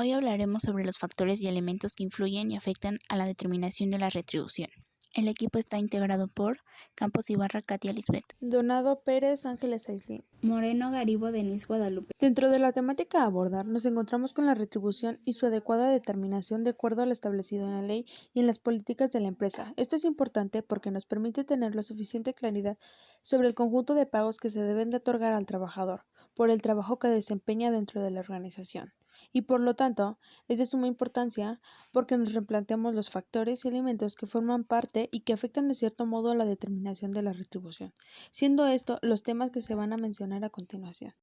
Hoy hablaremos sobre los factores y elementos que influyen y afectan a la determinación de la retribución. El equipo está integrado por Campos Ibarra, Katia Lisbeth, Donado Pérez, Ángeles Aislinn, Moreno Garibo, Denise Guadalupe. Dentro de la temática a abordar, nos encontramos con la retribución y su adecuada determinación de acuerdo a lo establecido en la ley y en las políticas de la empresa. Esto es importante porque nos permite tener la suficiente claridad sobre el conjunto de pagos que se deben de otorgar al trabajador por el trabajo que desempeña dentro de la organización. Y por lo tanto, es de suma importancia porque nos replanteamos los factores y elementos que forman parte y que afectan de cierto modo a la determinación de la retribución, siendo esto los temas que se van a mencionar a continuación.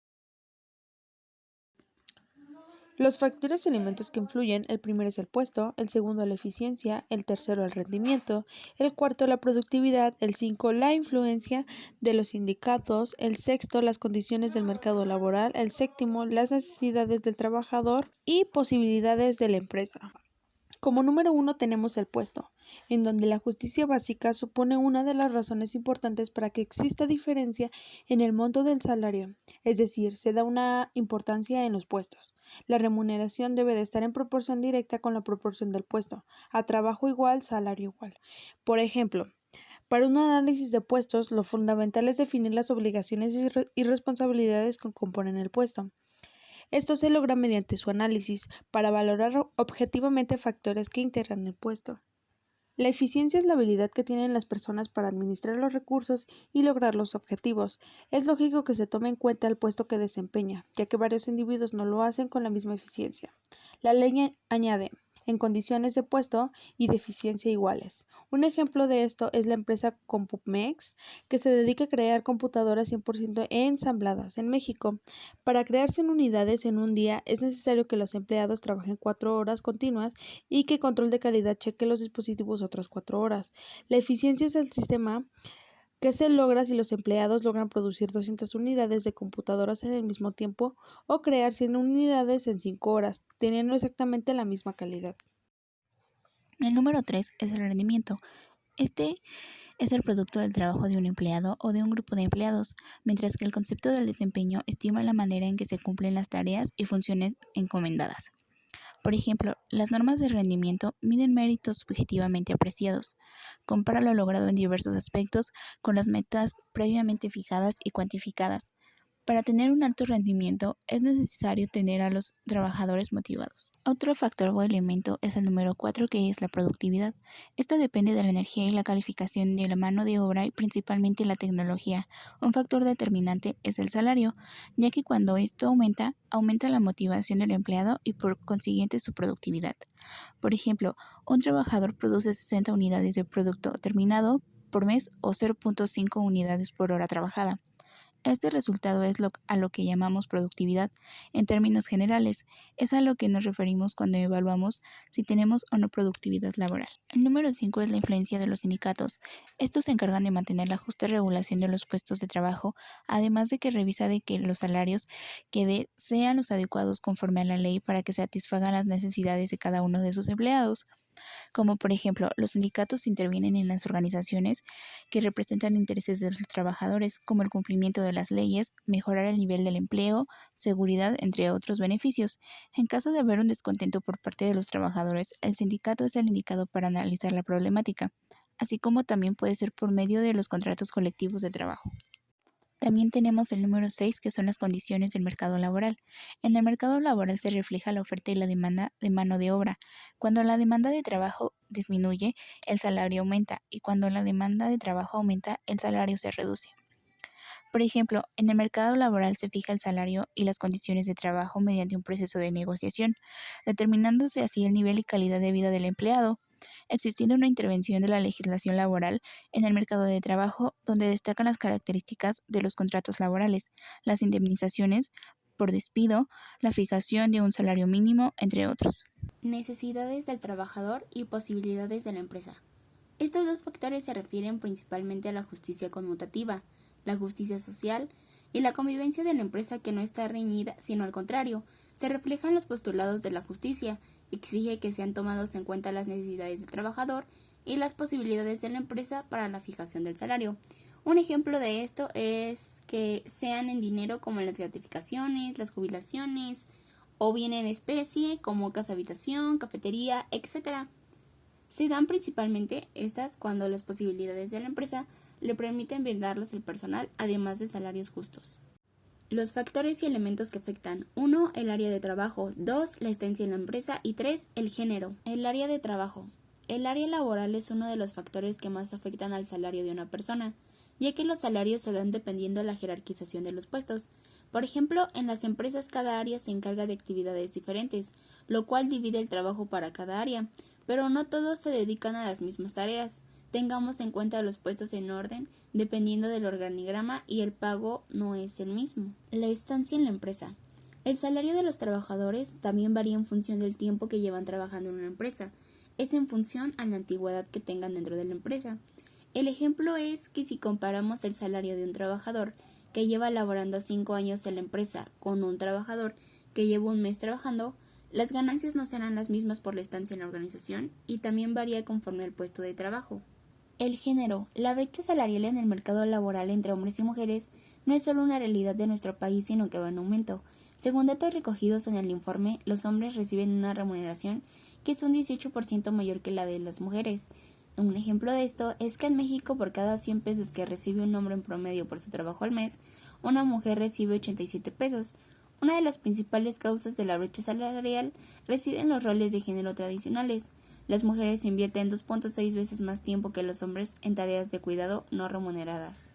Los factores y elementos que influyen, el primero es el puesto, el segundo la eficiencia, el tercero el rendimiento, el cuarto la productividad, el 5 la influencia de los sindicatos, el sexto las condiciones del mercado laboral, el séptimo las necesidades del trabajador y posibilidades de la empresa. Como número 1 tenemos el puesto, en donde la justicia básica supone una de las razones importantes para que exista diferencia en el monto del salario, es decir, se da una importancia en los puestos. La remuneración debe de estar en proporción directa con la proporción del puesto, a trabajo igual, salario igual. Por ejemplo, para un análisis de puestos, lo fundamental es definir las obligaciones y responsabilidades que componen el puesto. Esto se logra mediante su análisis para valorar objetivamente factores que integran el puesto. La eficiencia es la habilidad que tienen las personas para administrar los recursos y lograr los objetivos. Es lógico que se tome en cuenta el puesto que desempeña, ya que varios individuos no lo hacen con la misma eficiencia. La ley añade en condiciones de puesto y de eficiencia iguales. Un ejemplo de esto es la empresa Compumex, que se dedica a crear computadoras 100% ensambladas en México. Para crear 100 unidades en un día es necesario que los empleados trabajen 4 horas continuas y que control de calidad cheque los dispositivos otras 4 horas. La eficiencia es el sistema que se logra si los empleados logran producir 200 unidades de computadoras en el mismo tiempo o crear 100 unidades en 5 horas, teniendo exactamente la misma calidad. El número 3 es el rendimiento. Este es el producto del trabajo de un empleado o de un grupo de empleados, mientras que el concepto del desempeño estima la manera en que se cumplen las tareas y funciones encomendadas. Por ejemplo, las normas de rendimiento miden méritos subjetivamente apreciados, compara lo logrado en diversos aspectos con las metas previamente fijadas y cuantificadas. Para tener un alto rendimiento es necesario tener a los trabajadores motivados. Otro factor o elemento es el número 4, que es la productividad. Esta depende de la energía y la calificación de la mano de obra y principalmente la tecnología. Un factor determinante es el salario, ya que cuando esto aumenta, aumenta la motivación del empleado y por consiguiente su productividad. Por ejemplo, un trabajador produce 60 unidades de producto terminado por mes o 0.5 unidades por hora trabajada. Este resultado es a lo que llamamos productividad. En términos generales, es a lo que nos referimos cuando evaluamos si tenemos o no productividad laboral. El número 5 es la influencia de los sindicatos. Estos se encargan de mantener la justa regulación de los puestos de trabajo, además de que revisa de que los salarios sean los adecuados conforme a la ley para que satisfagan las necesidades de cada uno de sus empleados. Como por ejemplo, los sindicatos intervienen en las organizaciones que representan intereses de los trabajadores, como el cumplimiento de las leyes, mejorar el nivel del empleo, seguridad, entre otros beneficios. En caso de haber un descontento por parte de los trabajadores, el sindicato es el indicado para analizar la problemática, así como también puede ser por medio de los contratos colectivos de trabajo. También tenemos el número 6, que son las condiciones del mercado laboral. En el mercado laboral se refleja la oferta y la demanda de mano de obra. Cuando la demanda de trabajo disminuye, el salario aumenta, y cuando la demanda de trabajo aumenta, el salario se reduce. Por ejemplo, en el mercado laboral se fija el salario y las condiciones de trabajo mediante un proceso de negociación, determinándose así el nivel y calidad de vida del empleado, existiendo una intervención de la legislación laboral en el mercado de trabajo, donde destacan las características de los contratos laborales, las indemnizaciones por despido, la fijación de un salario mínimo, entre otros. Necesidades del trabajador y posibilidades de la empresa. Estos dos factores se refieren principalmente a la justicia conmutativa, la justicia social y la convivencia de la empresa, que no está reñida, sino al contrario, se reflejan los postulados de la justicia, exige que sean tomados en cuenta las necesidades del trabajador y las posibilidades de la empresa para la fijación del salario. Un ejemplo de esto es que sean en dinero, como las gratificaciones, las jubilaciones o bien en especie como casa habitación, cafetería, etc. Se dan principalmente estas cuando las posibilidades de la empresa le permiten brindarles el personal, además de salarios justos. Los factores y elementos que afectan: 1. El área de trabajo. 2. La estancia en la empresa. Y 3. El género. El área de trabajo. El área laboral es uno de los factores que más afectan al salario de una persona, ya que los salarios se dan dependiendo de la jerarquización de los puestos. Por ejemplo, en las empresas cada área se encarga de actividades diferentes, lo cual divide el trabajo para cada área, pero no todos se dedican a las mismas tareas. Tengamos en cuenta los puestos en orden, dependiendo del organigrama, y el pago no es el mismo. La estancia en la empresa. El salario de los trabajadores también varía en función del tiempo que llevan trabajando en una empresa. Es en función a la antigüedad que tengan dentro de la empresa. El ejemplo es que si comparamos el salario de un trabajador que lleva laborando 5 años en la empresa con un trabajador que lleva un mes trabajando, las ganancias no serán las mismas por la estancia en la organización y también varía conforme al puesto de trabajo. El género. La brecha salarial en el mercado laboral entre hombres y mujeres no es solo una realidad de nuestro país, sino que va en aumento. Según datos recogidos en el informe, los hombres reciben una remuneración que es un 18% mayor que la de las mujeres. Un ejemplo de esto es que en México, por cada 100 pesos que recibe un hombre en promedio por su trabajo al mes, una mujer recibe 87 pesos. Una de las principales causas de la brecha salarial reside en los roles de género tradicionales. Las mujeres invierten 2.6 veces más tiempo que los hombres en tareas de cuidado no remuneradas.